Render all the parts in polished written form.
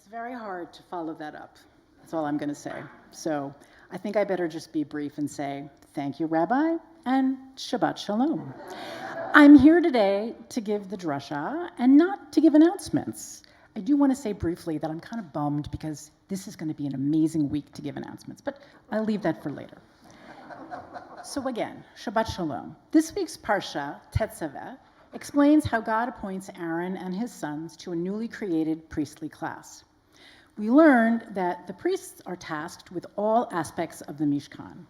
It's very hard to follow that up. That's all I'm going to say. So I think I better just be brief and say, thank you, Rabbi, and Shabbat Shalom. I'm here today to give the Drashah and not to give announcements. I do want to say briefly that I'm kind of bummed because this is going to be an amazing week to give announcements, but I'll leave that for later. So again, Shabbat Shalom. This week's Parsha, Tetzaveh, explains how God appoints Aaron and his sons to a newly created priestly class. We learned that the priests are tasked with all aspects of the Mishkan.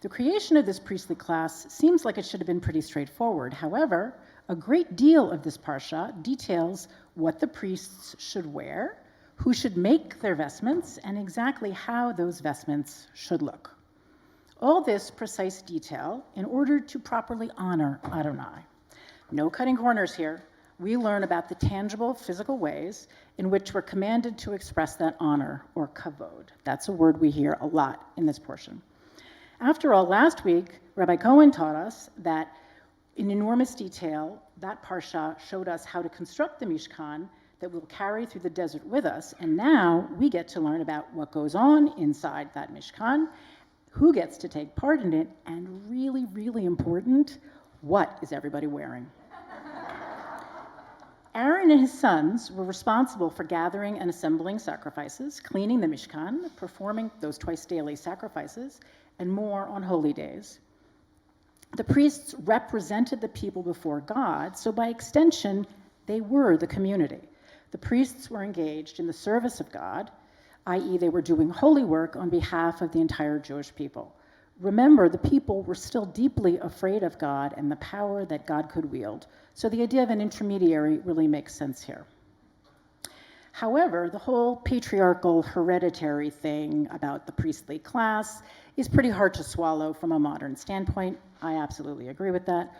The creation of this priestly class seems like it should have been pretty straightforward. However, a great deal of this Parsha details what the priests should wear, who should make their vestments, and exactly how those vestments should look. All this precise detail in order to properly honor Adonai. No cutting corners here. We learn about the tangible physical ways in which we're commanded to express that honor, or kavod. That's a word we hear a lot in this portion. After all, last week, Rabbi Cohen taught us that in enormous detail, that Parsha showed us how to construct the Mishkan that we'll carry through the desert with us, and now we get to learn about what goes on inside that Mishkan, who gets to take part in it, and really, really important, what is everybody wearing? Aaron and his sons were responsible for gathering and assembling sacrifices, cleaning the Mishkan, performing those twice daily sacrifices, and more on holy days. The priests represented the people before God, so by extension, they were the community. The priests were engaged in the service of God, i.e. they were doing holy work on behalf of the entire Jewish people. Remember, the people were still deeply afraid of God and the power that God could wield. So the idea of an intermediary really makes sense here. However, the whole patriarchal hereditary thing about the priestly class is pretty hard to swallow from a modern standpoint. I absolutely agree with that.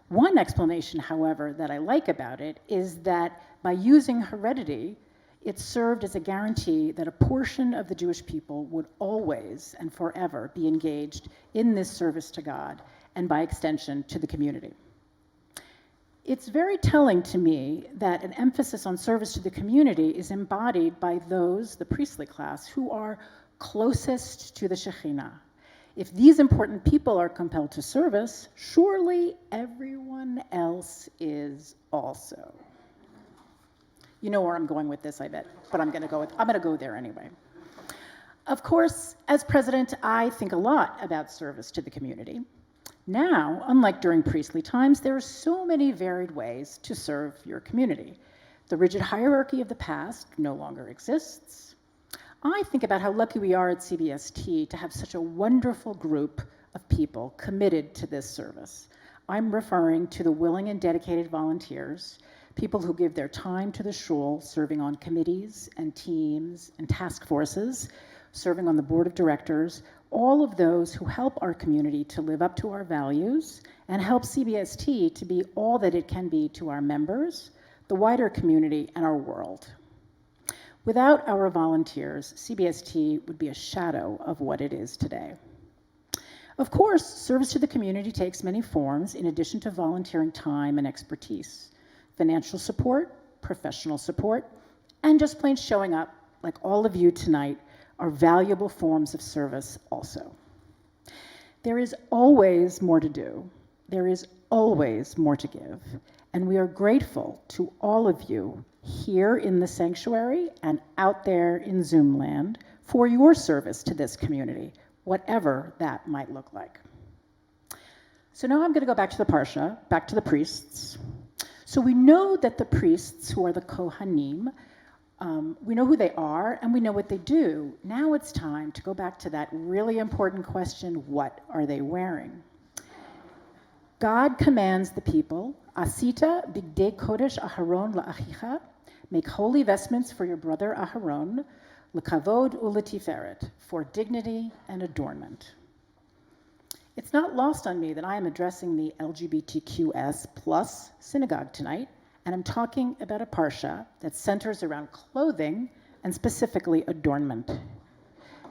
One explanation, however, that I like about it is that by using heredity, it served as a guarantee that a portion of the Jewish people would always and forever be engaged in this service to God, and by extension, to the community. It's very telling to me that an emphasis on service to the community is embodied by those, the priestly class, who are closest to the Shekhinah. If these important people are compelled to service, surely everyone else is also. You know where I'm going with this, I bet, but I'm gonna go there anyway. Of course, as president, I think a lot about service to the community. Now, unlike during priestly times, there are so many varied ways to serve your community. The rigid hierarchy of the past no longer exists. I think about how lucky we are at CBST to have such a wonderful group of people committed to this service. I'm referring to the willing and dedicated volunteers, people who give their time to the shul, serving on committees and teams and task forces, serving on the board of directors, all of those who help our community to live up to our values and help CBST to be all that it can be to our members, the wider community, and our world. Without our volunteers, CBST would be a shadow of what it is today. Of course, service to the community takes many forms in addition to volunteering time and expertise. Financial support, professional support, and just plain showing up, like all of you tonight, are valuable forms of service also. There is always more to do. There is always more to give. And we are grateful to all of you here in the sanctuary and out there in Zoom land for your service to this community, whatever that might look like. So now I'm going to go back to the Parsha, back to the priests. So we know that the priests, who are the Kohanim, we know who they are and we know what they do. Now it's time to go back to that really important question, what are they wearing? God commands the people, Asita bigdei kodesh Aharon la'achicha, make holy vestments for your brother Aharon, l'kavod u'letiferet, for dignity and adornment. It's not lost on me that I am addressing the LGBTQS plus synagogue tonight, and I'm talking about a parsha that centers around clothing and specifically adornment.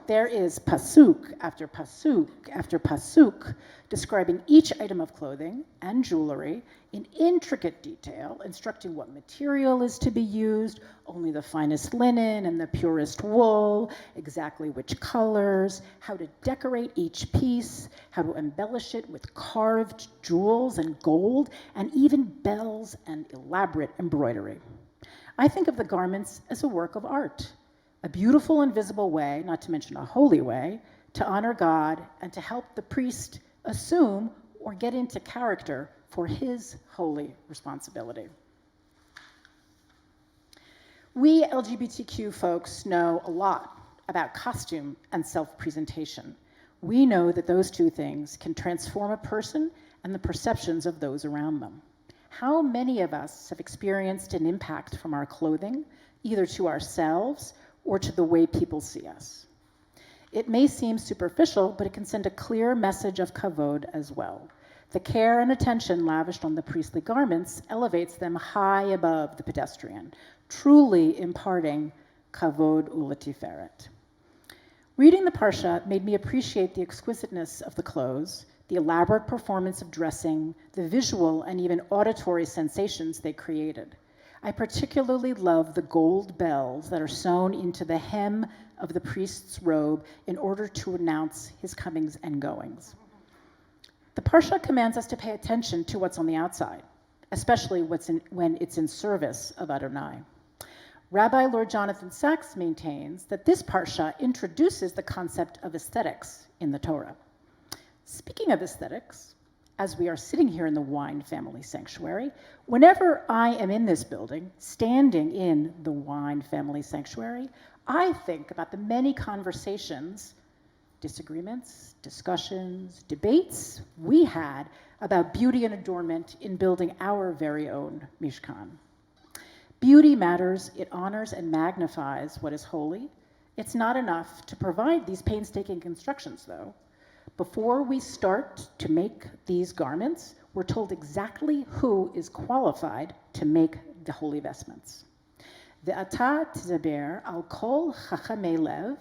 There is pasuk after pasuk after pasuk describing each item of clothing and jewelry in intricate detail, instructing what material is to be used, only the finest linen and the purest wool, exactly which colors, how to decorate each piece, how to embellish it with carved jewels and gold, and even bells and elaborate embroidery. I think of the garments as a work of art, a beautiful and visible way, not to mention a holy way, to honor God and to help the priest assume or get into character for his holy responsibility. We LGBTQ folks know a lot about costume and self-presentation. We know that those two things can transform a person and the perceptions of those around them. How many of us have experienced an impact from our clothing, either to ourselves or to the way people see us? It may seem superficial, but it can send a clear message of kavod as well. The care and attention lavished on the priestly garments elevates them high above the pedestrian, truly imparting kavod u'letiferet. Reading the Parsha made me appreciate the exquisiteness of the clothes, the elaborate performance of dressing, the visual and even auditory sensations they created. I particularly love the gold bells that are sewn into the hem of the priest's robe in order to announce his comings and goings. The Parsha commands us to pay attention to what's on the outside, especially when it's in service of Adonai. Rabbi Lord Jonathan Sachs maintains that this Parsha introduces the concept of aesthetics in the Torah. Speaking of aesthetics, as we are sitting here in the Wine Family Sanctuary, whenever I am in this building, standing in the Wine Family Sanctuary, I think about the many conversations, disagreements, discussions, debates we had about beauty and adornment in building our very own Mishkan. Beauty matters. It honors and magnifies what is holy. It's not enough to provide these painstaking instructions, though. Before we start to make these garments, we're told exactly who is qualified to make the holy vestments. Ve'ata tzaber al kol chachamei lev,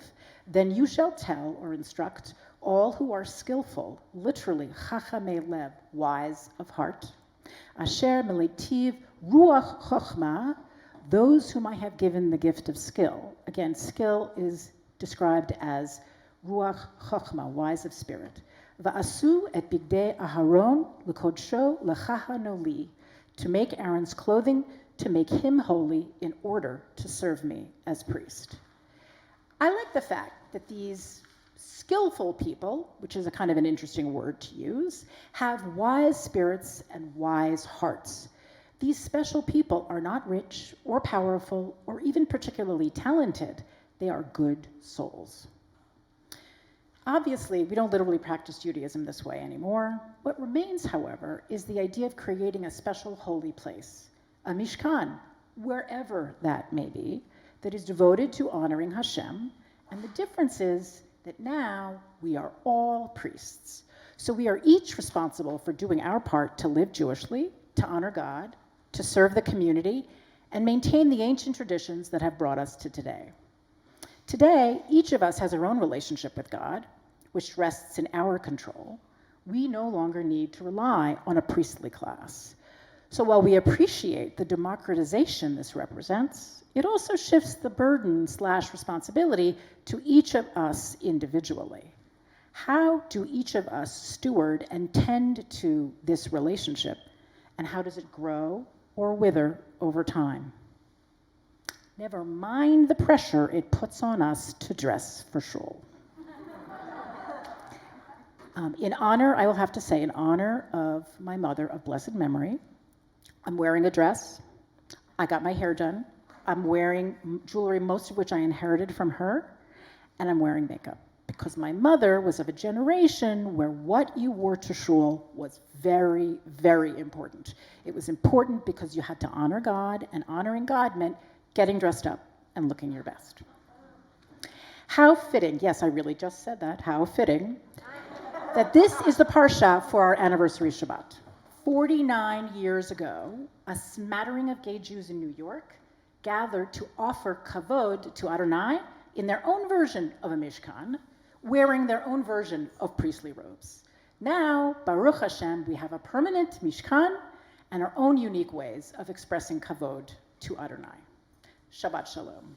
then you shall tell or instruct all who are skillful, literally chachamei lev, wise of heart, asher melitiv ruach chochma, those whom I have given the gift of skill. Again, skill is described as ruach chochma, wise of spirit. Va'asu et bigdei Aharon l'kodsho l'chahanoli, to make Aaron's clothing, to make him holy in order to serve me as priest. I like the fact that these skillful people, which is a kind of an interesting word to use, have wise spirits and wise hearts. These special people are not rich or powerful or even particularly talented. They are good souls. Obviously, we don't literally practice Judaism this way anymore. What remains, however, is the idea of creating a special holy place, a mishkan, wherever that may be, that is devoted to honoring Hashem. And the difference is that now we are all priests. So we are each responsible for doing our part to live Jewishly, to honor God, to serve the community, and maintain the ancient traditions that have brought us to today. Today, each of us has our own relationship with God, which rests in our control. We no longer need to rely on a priestly class. So while we appreciate the democratization this represents, it also shifts the burden/responsibility to each of us individually. How do each of us steward and tend to this relationship, and how does it grow or wither over time? Never mind the pressure it puts on us to dress for shul. In honor, I will have to say, in honor of my mother of blessed memory, I'm wearing a dress. I got my hair done. I'm wearing jewelry, most of which I inherited from her, and I'm wearing makeup because my mother was of a generation where what you wore to shul was very, very important. It was important because you had to honor God, and honoring God meant getting dressed up and looking your best. How fitting, yes, I really just said that, how fitting, that this is the Parsha for our Anniversary Shabbat. 49 years ago, a smattering of gay Jews in New York gathered to offer kavod to Adonai in their own version of a Mishkan, wearing their own version of priestly robes. Now, Baruch Hashem, we have a permanent Mishkan and our own unique ways of expressing kavod to Adonai. Shabbat Shalom.